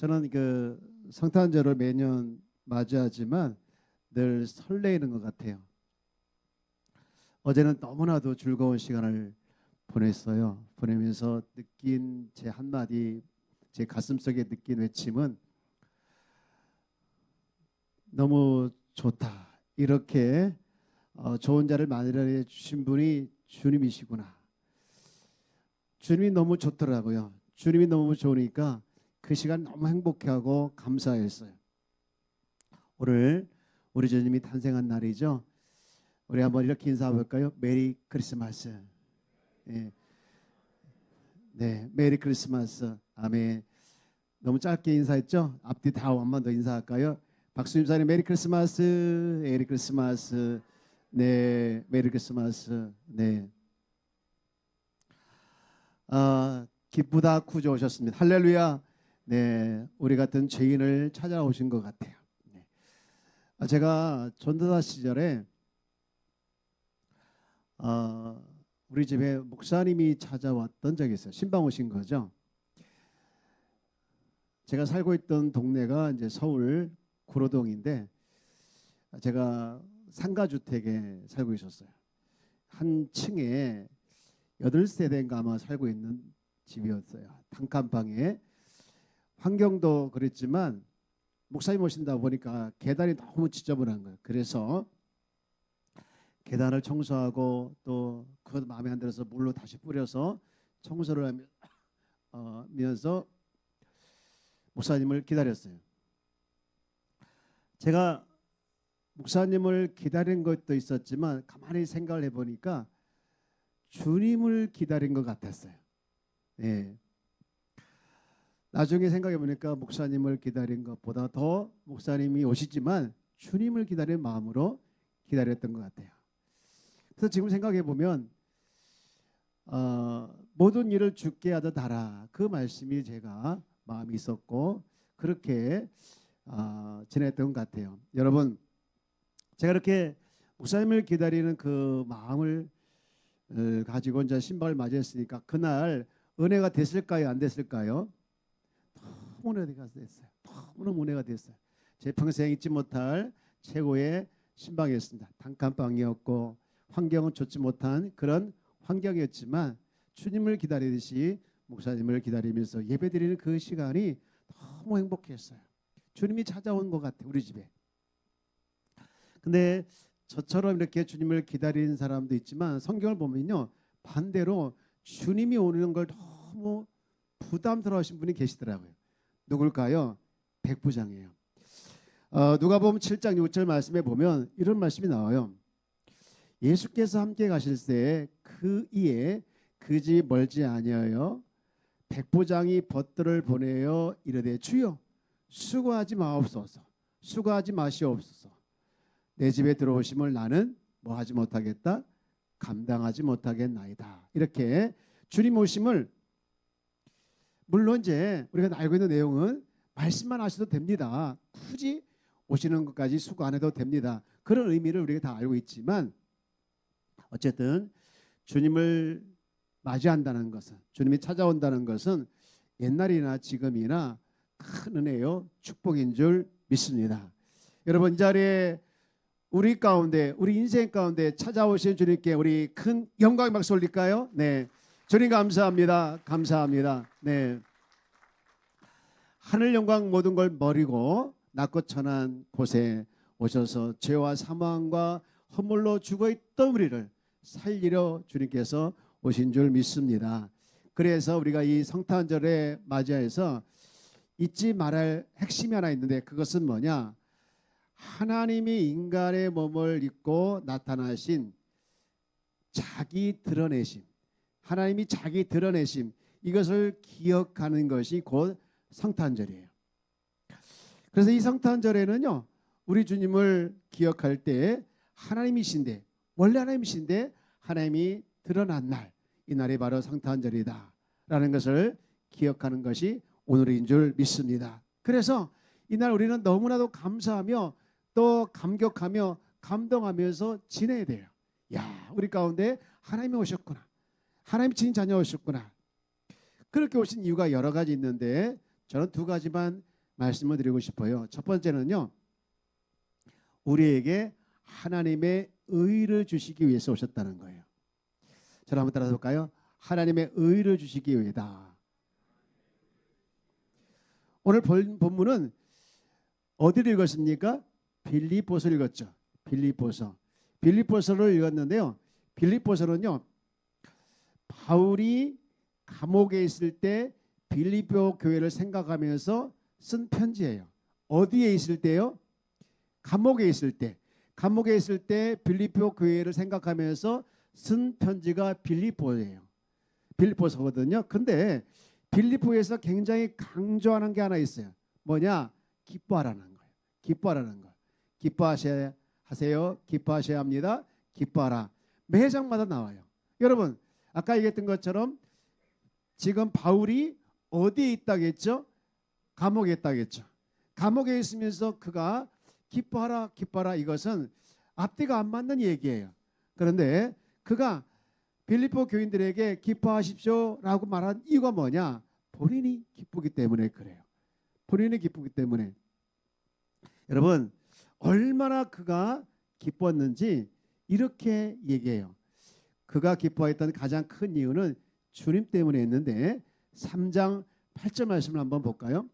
저는 그 성탄절을 매년 맞이하지만 늘 설레이는 것 같아요. 어제는 너무나도 즐거운 시간을 보냈어요. 보내면서 느낀 제 한마디, 제 가슴속에 느낀 외침은 너무 좋다. 이렇게 좋은 자를 마련해 주신 분이 주님이시구나. 주님이 너무 좋더라고요. 주님이 너무 좋으니까 그 시간 너무 행복해하고 감사했어요. 오늘 우리 주님이 탄생한 날이죠. 우리 한번 이렇게 인사해 볼까요? 메리 크리스마스. 예. 네, 메리 크리스마스. 아멘. 너무 짧게 인사했죠? 앞뒤 다 한 번 더 인사할까요? 박수님 사님 메리 크리스마스. 메리 크리스마스. 네, 메리 크리스마스. 네. 기쁘다 구주 오셨습니다. 할렐루야. 네, 우리 같은 죄인을 찾아오신 것 같아요. 네. 제가 전도사 시절에 우리 집에 목사님이 찾아왔던 적이 있어요. 신방 오신 거죠. 제가 살고 있던 동네가 이제 서울 구로동인데 제가 상가주택에 살고 있었어요. 한 층에 8세대인가 아마 살고 있는 집이었어요. 단칸방에. 환경도 그랬지만 목사님 오신다 보니까 계단이 너무 지저분한 거예요. 그래서 계단을 청소하고 또 그것 마음에 안 들어서 물로 다시 뿌려서 청소를 하면서 목사님을 기다렸어요. 제가 목사님을 기다린 것도 있었지만 가만히 생각을 해보니까 주님을 기다린 것 같았어요. 예. 나중에 생각해 보니까 목사님을 기다린 것보다 더 목사님이 오시지만 주님을 기다리는 마음으로 기다렸던 것 같아요. 그래서 지금 생각해 보면 모든 일을 주께 하듯 하라 그 말씀이 제가 마음이 있었고 그렇게 지냈던 것 같아요. 여러분, 제가 이렇게 목사님을 기다리는 그 마음을 가지고 이제 신방을 맞이했으니까 그날 은혜가 됐을까요? 안 됐을까요? 너무 은혜가 됐어요. 너무너무 은혜가 됐어요. 제 평생 잊지 못할 최고의 신방이었습니다. 단칸방이었고 환경은 좋지 못한 그런 환경이었지만 주님을 기다리듯이 목사님을 기다리면서 예배드리는 그 시간이 너무 행복했어요. 주님이 찾아온 것 같아요. 우리 집에. 근데 저처럼 이렇게 주님을 기다리는 사람도 있지만 성경을 보면요. 반대로 주님이 오는 걸 너무 부담스러워하신 분이 계시더라고요. 누굴까요? 백부장이에요. 누가복음 7장 6절 말씀에 보면 이런 말씀이 나와요. 예수께서 함께 가실 때 그 이에 그 집 멀지 아니하여 백부장이 벗들을 보내어 이르되 주여 수고하지 마옵소서 수고하지 마시옵소서 내 집에 들어오심을 나는 뭐하지 못하겠다 감당하지 못하겠나이다. 이렇게 주님 오심을 물론 이제 우리가 알고 있는 내용은 말씀만 하셔도 됩니다. 굳이 오시는 것까지 수고 안 해도 됩니다. 그런 의미를 우리가 다 알고 있지만 어쨌든 주님을 맞이한다는 것은 주님이 찾아온다는 것은 옛날이나 지금이나 큰 은혜요 축복인 줄 믿습니다. 여러분 이 자리에 우리 가운데 우리 인생 가운데 찾아오신 주님께 우리 큰 영광의 박수 올릴까요? 네, 주님 감사합니다. 감사합니다. 네, 하늘 영광 모든 걸 버리고 낮고 천한 곳에 오셔서 죄와 사망과 허물로 죽어있던 우리를 살리려 주님께서 오신 줄 믿습니다. 그래서 우리가 이 성탄절에 맞이해서 잊지 말할 핵심이 하나 있는데 그것은 뭐냐? 하나님이 인간의 몸을 입고 나타나신 자기 드러내심, 하나님이 자기 드러내심, 이것을 기억하는 것이 곧 성탄절이에요. 그래서 이 성탄절에는요 우리 주님을 기억할 때 하나님이신데 원래 하나님이신데 하나님이 드러난 날, 이 날이 바로 성탄절이다 라는 것을 기억하는 것이 오늘인 줄 믿습니다. 그래서 이날 우리는 너무나도 감사하며 또 감격하며 감동하면서 지내야 돼요. 야, 우리 가운데 하나님이 오셨구나. 하나님이 친히 자녀 오셨구나. 그렇게 오신 이유가 여러 가지 있는데 저는 두 가지만 말씀을 드리고 싶어요. 첫 번째는요, 우리에게 하나님의 의를 주시기 위해서 오셨다는 거예요. 저를 한번 따라서 볼까요? 하나님의 의를 주시기 위해다. 오늘 본문은 어디를 읽었습니까? 빌립보서를 읽었죠. 빌립보서를 읽었는데요. 빌립보서는요, 바울이 감옥에 있을 때 빌립보 교회를 생각하면서 쓴 편지예요. 어디에 있을 때요? 감옥에 있을 때 빌립보 교회를 생각하면서 쓴 편지가 빌립보예요. 빌립보서거든요. 근데 빌립보에서 굉장히 강조하는 게 하나 있어요. 뭐냐? 기뻐하라는 거예요. 기뻐하라는 거. 기뻐하셔야 하세요. 기뻐하셔야 합니다. 기뻐하라. 매 장마다 나와요. 여러분, 아까 얘기했던 것처럼 지금 바울이 어디에 있다겠죠? 감옥에 있다겠죠. 감옥에 있으면서 그가 기뻐하라, 기뻐하라, 이것은 앞뒤가 안 맞는 얘기예요. 그런데 그가 빌립보 교인들에게 기뻐하십시오라고 말한 이유가 뭐냐? 본인이 기쁘기 때문에 그래요. 본인이 기쁘기 때문에. 여러분, 얼마나 그가 기뻤는지 이렇게 얘기해요. 그가 기뻐했던 가장 큰 이유는 주님 때문에 했는데 3장 8절 말씀을 한번 볼까요?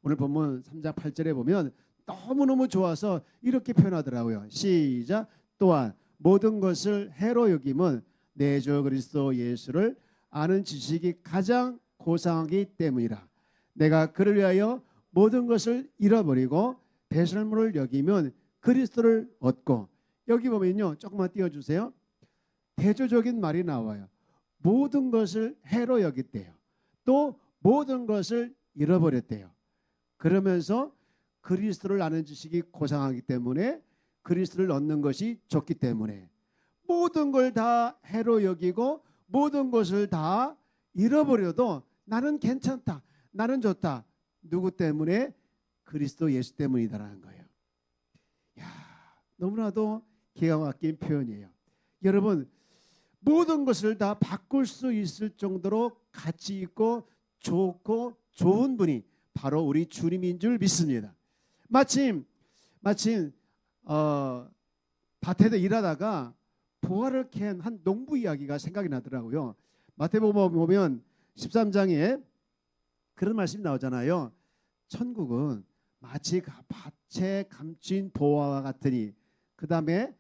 오늘 본문 3장 8절에 보면 너무너무 좋아서 이렇게 표현하더라고요. 시작. 또한 모든 것을 해로 여김은 내 주 그리스도 예수를 아는 지식이 가장 고상하기 때문이라. 내가 그를 위하여 모든 것을 잃어버리고 배설물을 여기면 그리스도를 얻고. 여기 보면요, 조금만 띄워주세요. 대조적인 말이 나와요. 모든 것을 해로 여겼대요. 또 모든 것을 잃어버렸대요. 그러면서 그리스도를 아는 지식이 고상하기 때문에 그리스도를 얻는 것이 좋기 때문에 모든 걸 다 해로 여기고 모든 것을 다 잃어버려도 나는 괜찮다. 나는 좋다. 누구 때문에? 그리스도 예수 때문이다라는 거예요. 야, 너무나도 기가 막힌 표현이에요. 여러분, 모든 것을 다 바꿀 수 있을 정도로 가치 있고 좋고 좋은 분이 바로 우리 주님인 줄 믿습니다. 마침 밭에서 일하다가 부화를 캔 한 농부 이야기가 생각이 나더라고요. 마태복음 보면 13장에 그런 말씀이 나오잖아요. 천국은 마치 밭에 감춘 보화와 같으니, 그 다음에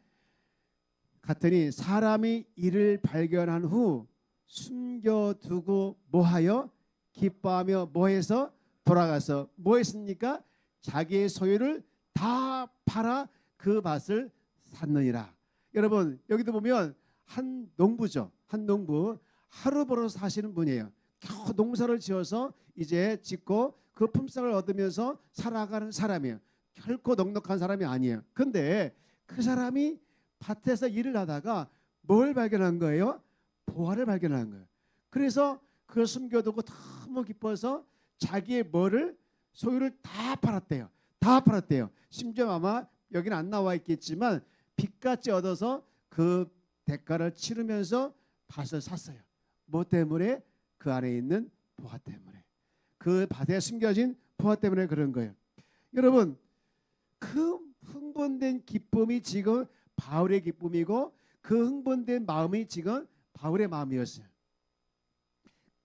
같으니 사람이 이를 발견한 후 숨겨두고 뭐하여? 기뻐하며 뭐해서? 돌아가서 뭐했습니까? 자기의 소유를 다 팔아 그 밭을 샀느니라. 여러분, 여기도 보면 한 농부죠. 한 농부, 하루 벌어서 사시는 분이에요. 겨우 농사를 지어서 이제 짓고 그 품삯을 얻으면서 살아가는 사람이에요. 결코 넉넉한 사람이 아니에요. 근데 그 사람이 밭에서 일을 하다가 뭘 발견한 거예요? 보화를 발견한 거예요. 그래서 그걸 숨겨두고 너무 기뻐서 자기의 뭐를? 소유를 다 팔았대요. 다 팔았대요. 심지어 아마 여기는 안 나와 있겠지만 빚까지 얻어서 그 대가를 치르면서 밭을 샀어요. 뭐 때문에? 그 안에 있는 보화 때문에. 그 밭에 숨겨진 보화 때문에 그런 거예요. 여러분, 그 흥분된 기쁨이 지금 바울의 기쁨이고 그 흥분된 마음이 지금 바울의 마음이었어요.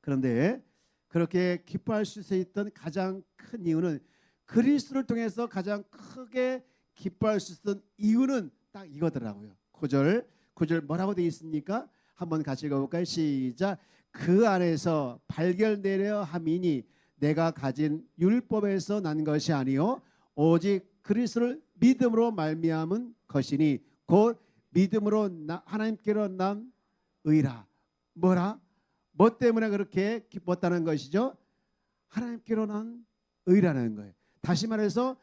그런데 그렇게 기뻐할 수 있었던 가장 큰 이유는, 그리스도를 통해서 가장 크게 기뻐할 수 있었던 이유는 딱 이거더라고요. 9절 뭐라고 되어 있습니까? 한번 같이 읽어볼까요? 시작. 그 안에서 발견되려 함이니 내가 가진 율법에서 난 것이 아니요 오직 그리스도를 믿음으로 말미암은 것이니 곧 믿음으로 하나님께로 난 의라. 뭐라? 뭐 때문에 그렇게 기뻤다는 것이죠? 하나님께로 난 의라는 거예요. 다시 말해서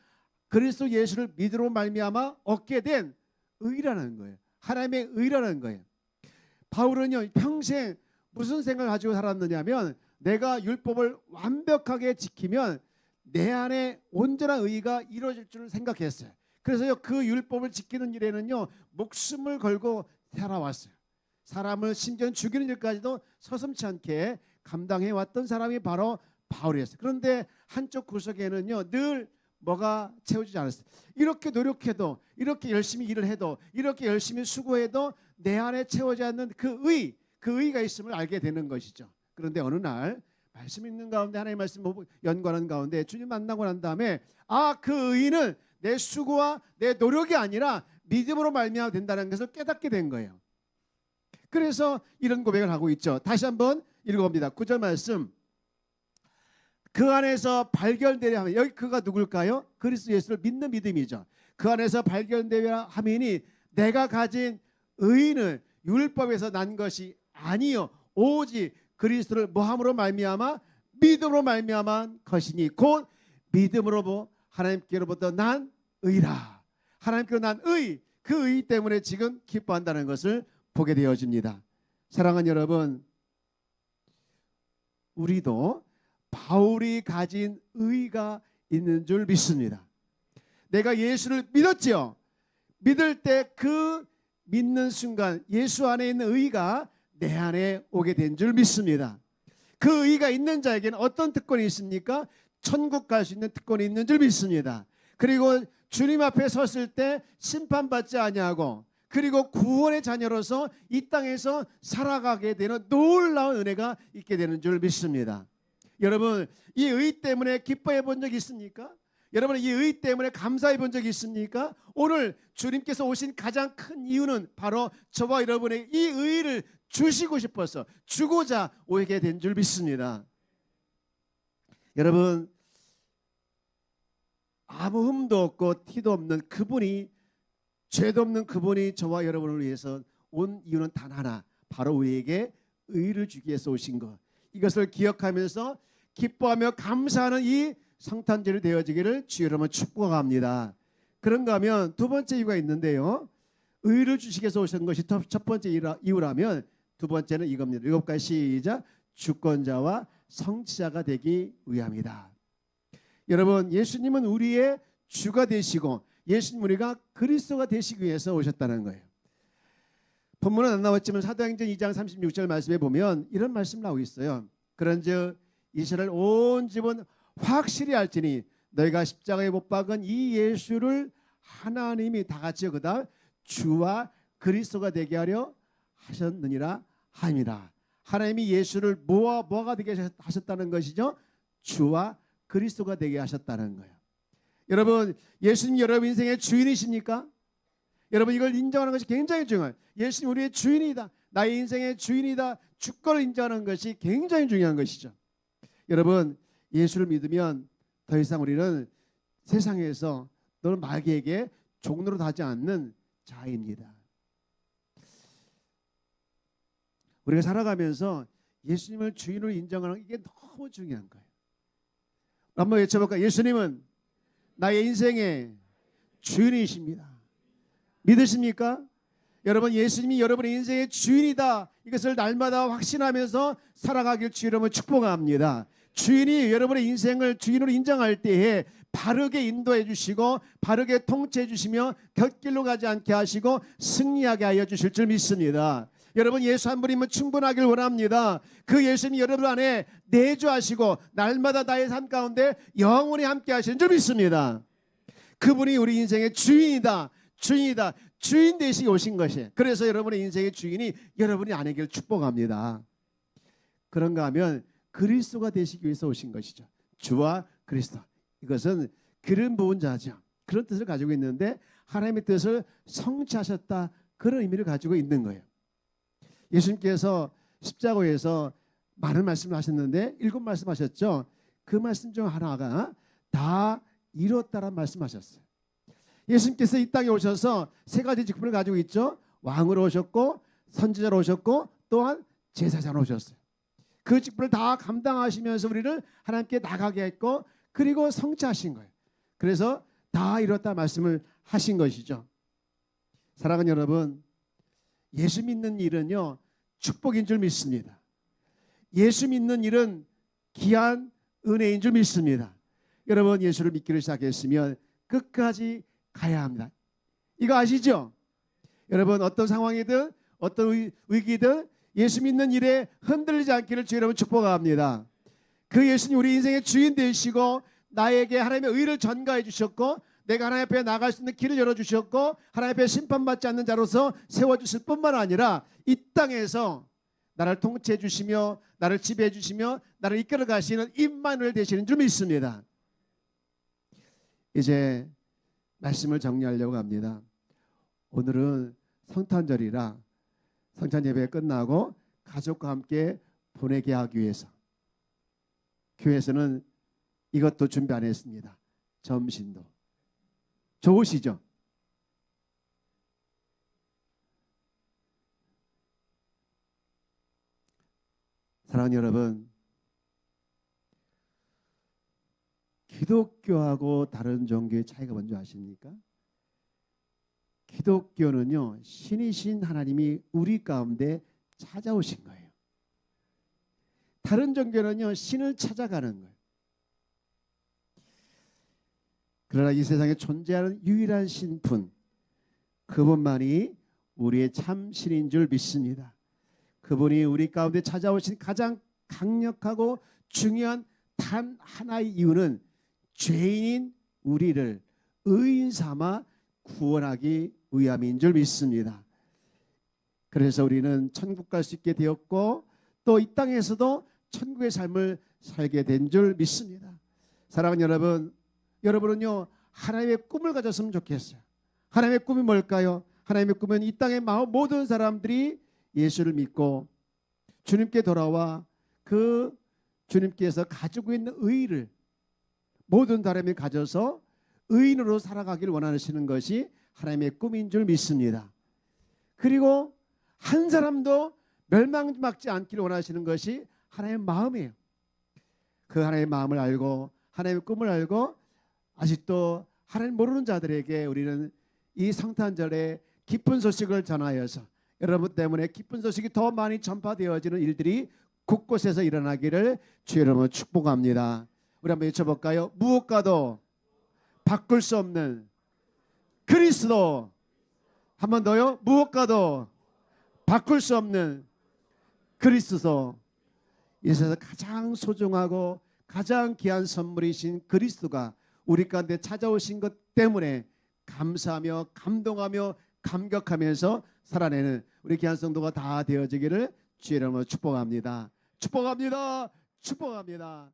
그리스도 예수를 믿음으로 말미암아 얻게 된 의라는 거예요. 하나님의 의라는 거예요. 바울은요, 평생 무슨 생각을 가지고 살았느냐면, 내가 율법을 완벽하게 지키면 내 안에 온전한 의가 이루어질 줄 생각했어요. 그래서요, 그 율법을 지키는 일에는요 목숨을 걸고 살아왔어요. 사람을 심지어 죽이는 일까지도 서슴지 않게 감당해 왔던 사람이 바로 바울이었어요. 그런데 한쪽 구석에는요 늘 뭐가 채워지지 않았어요. 이렇게 노력해도, 이렇게 열심히 일을 해도, 이렇게 열심히 수고해도 내 안에 채워지지 않는 그 의가 있음을 알게 되는 것이죠. 그런데 어느 날 말씀 읽는 가운데, 하나님의 말씀 연구하는 가운데 주님 만나고 난 다음에 그 의는 내 수고와 내 노력이 아니라 믿음으로 말미암아 된다는 것을 깨닫게 된 거예요. 그래서 이런 고백을 하고 있죠. 다시 한번 읽어봅니다. 9절 말씀. 그 안에서 발견되려 하면, 여기 그가 누굴까요? 그리스도 예수를 믿는 믿음이죠. 그 안에서 발견되려 하면이 내가 가진 의는 율법에서 난 것이 아니요 오직 그리스도를 뭐함으로 말미암아 믿음으로 말미암은 것이니 곧 믿음으로 하나님께로부터 난 의라. 하나님께로 난 의, 그 의 때문에 지금 기뻐한다는 것을 보게 되어집니다. 사랑하는 여러분, 우리도 바울이 가진 의가 있는 줄 믿습니다. 내가 예수를 믿었지요. 믿을 때 그 믿는 순간 예수 안에 있는 의가 내 안에 오게 된 줄 믿습니다. 그 의가 있는 자에게는 어떤 특권이 있습니까? 천국 갈 수 있는 특권이 있는 줄 믿습니다. 그리고 주님 앞에 섰을 때 심판받지 아니하고, 그리고 구원의 자녀로서 이 땅에서 살아가게 되는 놀라운 은혜가 있게 되는 줄 믿습니다. 여러분, 이 의 때문에 기뻐해 본 적 있습니까? 여러분, 이 의 때문에 감사해 본 적 있습니까? 오늘 주님께서 오신 가장 큰 이유는 바로 저와 여러분의 이 의를 주시고 싶어서, 주고자 오게 된 줄 믿습니다. 여러분, 아무 흠도 없고 티도 없는 그분이, 죄도 없는 그분이 저와 여러분을 위해서 온 이유는 단 하나, 바로 우리에게 의를 주기 위해서 오신 것. 이것을 기억하면서 기뻐하며 감사하는 이 성탄절이 되어지기를 주의 이름으로 축복합니다. 그런가 하면 두 번째 이유가 있는데요, 의를 주시기 위해서 오신 것이 첫 번째 이유라면 두 번째는 이겁니다. 읽어볼까요? 시작. 주권자와 성취자가 되기 위함이다. 여러분, 예수님은 우리의 주가 되시고 예수님 우리가 그리스도가 되시기 위해서 오셨다는 거예요. 본문은 안 나왔지만 사도행전 2장 36절 말씀에 보면 이런 말씀 나오고 있어요. 그런즉 이스라엘 온 집은 확실히 알지니 너희가 십자가에 못 박은 이 예수를 하나님이 다 같이 그다 주와 그리스도가 되게 하려 하셨느니라 함이라. 하나님이 예수를 뭐가 되게 하셨다는 것이죠? 주와 그리스도가 되게 하셨다는 거예요. 여러분, 예수님 여러분 인생의 주인이십니까? 여러분, 이걸 인정하는 것이 굉장히 중요해요. 예수님 우리의 주인이다, 나의 인생의 주인이다, 주권을 인정하는 것이 굉장히 중요한 것이죠. 여러분, 예수를 믿으면 더 이상 우리는 세상에서 또는 마귀에게 종로로 하지 않는 자입니다. 우리가 살아가면서 예수님을 주인으로 인정하는 이게 너무 중요한 거예요. 한번 외쳐볼까요? 예수님은 나의 인생의 주인이십니다. 믿으십니까? 여러분, 예수님이 여러분의 인생의 주인이다, 이것을 날마다 확신하면서 살아가길 주의 이름으로 축복합니다. 주인이 여러분의 인생을 주인으로 인정할 때에 바르게 인도해 주시고 바르게 통치해 주시며 곁길로 가지 않게 하시고 승리하게 하여 주실 줄 믿습니다. 여러분, 예수 한 분이면 충분하길 원합니다. 그 예수님이 여러분 안에 내주하시고 날마다 나의 삶 가운데 영원히 함께 하시는 줄 믿습니다. 그분이 우리 인생의 주인이다, 주인 되시기 오신 것이에요. 그래서 여러분의 인생의 주인이 여러분이 아니길 축복합니다. 그런가 하면 그리스도가 되시기 위해서 오신 것이죠. 주와 그리스도, 이것은 그런 부분자죠. 그런 뜻을 가지고 있는데 하나님의 뜻을 성취하셨다, 그런 의미를 가지고 있는 거예요. 예수님께서 십자가에서 많은 말씀을 하셨는데 7 말씀하셨죠. 그 말씀 중 하나가 다 이뤘다라는 말씀하셨어요. 예수님께서 이 땅에 오셔서 3가지 직분을 가지고 있죠. 왕으로 오셨고, 선지자로 오셨고, 또한 제사장으로 오셨어요. 그 직분을 다 감당하시면서 우리를 하나님께 나가게 했고, 그리고 성취하신 거예요. 그래서 다 이뤘다 말씀을 하신 것이죠. 사랑하는 여러분, 예수 믿는 일은요 축복인 줄 믿습니다. 예수 믿는 일은 귀한 은혜인 줄 믿습니다. 여러분, 예수를 믿기를 시작했으면 끝까지 가야 합니다. 이거 아시죠? 여러분, 어떤 상황이든 어떤 위기든 예수 믿는 일에 흔들리지 않기를 주의 여러분 축복합니다. 그 예수님 우리 인생의 주인 되시고 나에게 하나님의 의를 전가해 주셨고 내가 하나님 앞에 나갈 수 있는 길을 열어주셨고 하나님 앞에 심판받지 않는 자로서 세워주실 뿐만 아니라 이 땅에서 나를 통치해 주시며 나를 지배해 주시며 나를 이끌어 가시는 임마누엘 되시는 줄 믿습니다. 이제 말씀을 정리하려고 합니다. 오늘은 성탄절이라 성찬 예배 끝나고 가족과 함께 보내게 하기 위해서 교회에서는 이것도 준비 안 했습니다. 점심도. 좋으시죠? 사랑하는 여러분, 기독교하고 다른 종교의 차이가 뭔지 아십니까? 기독교는요, 신이신 하나님이 우리 가운데 찾아오신 거예요. 다른 종교는요, 신을 찾아가는 거예요. 그러나 이 세상에 존재하는 유일한 신분, 그분만이 우리의 참 신인 줄 믿습니다. 그분이 우리 가운데 찾아오신 가장 강력하고 중요한 단 하나의 이유는 죄인인 우리를 의인 삼아 구원하기 위함인 줄 믿습니다. 그래서 우리는 천국 갈 수 있게 되었고 또 이 땅에서도 천국의 삶을 살게 된 줄 믿습니다. 사랑하는 여러분, 여러분은요 하나님의 꿈을 가졌으면 좋겠어요. 하나님의 꿈이 뭘까요? 하나님의 꿈은 이 땅의 모든 사람들이 예수를 믿고 주님께 돌아와 그 주님께서 가지고 있는 의의를 모든 사람이 가져서 의인으로 살아가기를 원하시는 것이 하나님의 꿈인 줄 믿습니다. 그리고 한 사람도 멸망받지 않기를 원하시는 것이 하나님의 마음이에요. 그 하나님의 마음을 알고 하나님의 꿈을 알고 아직도 하나님 모르는 자들에게 우리는 이 성탄절에 기쁜 소식을 전하여서 여러분 때문에 기쁜 소식이 더 많이 전파되어지는 일들이 곳곳에서 일어나기를 주의 이름으로 축복합니다. 우리 한번 외쳐볼까요? 무엇과도 바꿀 수 없는 그리스도. 한 번 더요. 무엇과도 바꿀 수 없는 그리스도. 이 세상에서 가장 소중하고 가장 귀한 선물이신 그리스도가 우리 가운데 찾아오신 것 때문에 감사하며 감동하며 감격하면서 살아내는 우리 귀한 성도가 다 되어지기를 주의 이름으로 축복합니다. 축복합니다. 축복합니다.